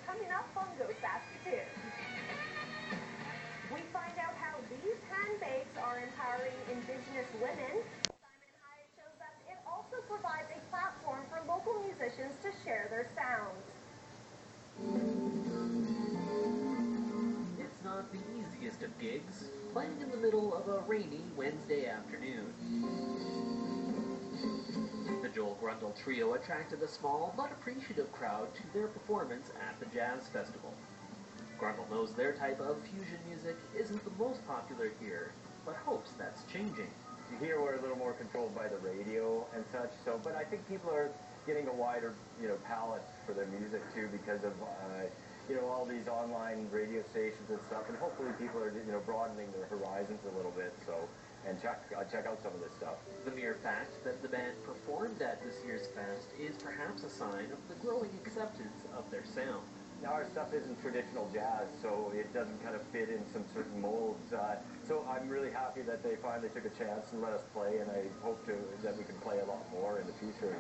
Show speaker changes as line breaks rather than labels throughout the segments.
coming up on Go Saskatoon. We find out how these handbags are empowering Indigenous women. Simon Hyatt shows us it also provides a platform for local musicians to share their sounds.
It's not the easiest of gigs, playing in the middle of a rainy Wednesday afternoon. The Grundahl trio attracted a small but appreciative crowd to their performance at the Jazz Festival. Grundahl knows their type of fusion music isn't the most popular here, but hopes that's changing.
Here we're a little more controlled by the radio and such, but I think people are getting a wider, palette for their music too because of, all these online radio stations and stuff, and hopefully people are, broadening their horizons a little bit, and check out some of this stuff.
The mere fact that the band performed at this year's fest is perhaps a sign of the growing acceptance of their sound.
Now our stuff isn't traditional jazz, so it doesn't kind of fit in some certain molds. So I'm really happy that they finally took a chance and let us play, and I hope that we can play a lot more in the future,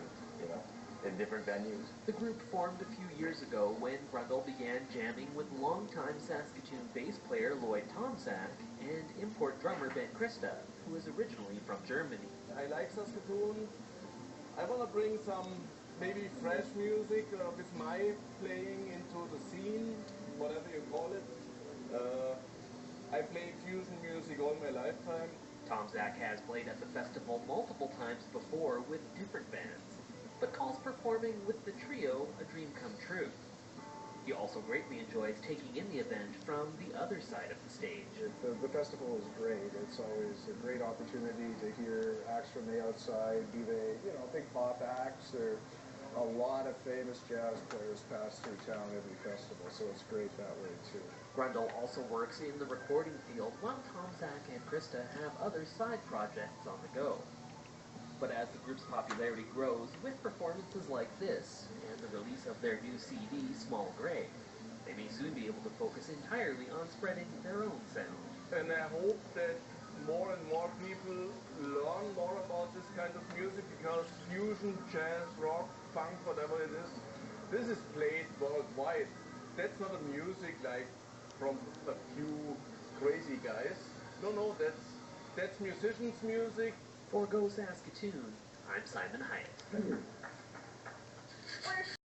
in different venues.
The group formed a few years ago when Grundahl began jamming with longtime Saskatoon bass player Lloyd Tomczak and import drummer Ben Christa, who is originally from Germany.
I like Saskatoon. I want to bring some maybe fresh music with my playing into the scene, whatever you call it. I played fusion music all my lifetime.
Tomczak has played at the festival multiple times before with different bands, but calls performing with the trio a dream come true. He also greatly enjoys taking in the event from the other side of the stage.
The festival is great. It's always a great opportunity to hear acts from the outside, be they, big pop acts. There are a lot of famous jazz players pass through town every festival, so it's great that way too.
Grundahl also works in the recording field, while Tomczak and Christa have other side projects on the go. But as the group's popularity grows, with performances like this, and the release of their new CD, Small Grey, they may soon be able to focus entirely on spreading their own sound.
And I hope that more and more people learn more about this kind of music, because fusion, jazz, rock, funk, whatever it is, this is played worldwide. That's not a music like from a few crazy guys. No, that's musicians' music.
For Go Saskatoon, I'm Simon Hyatt.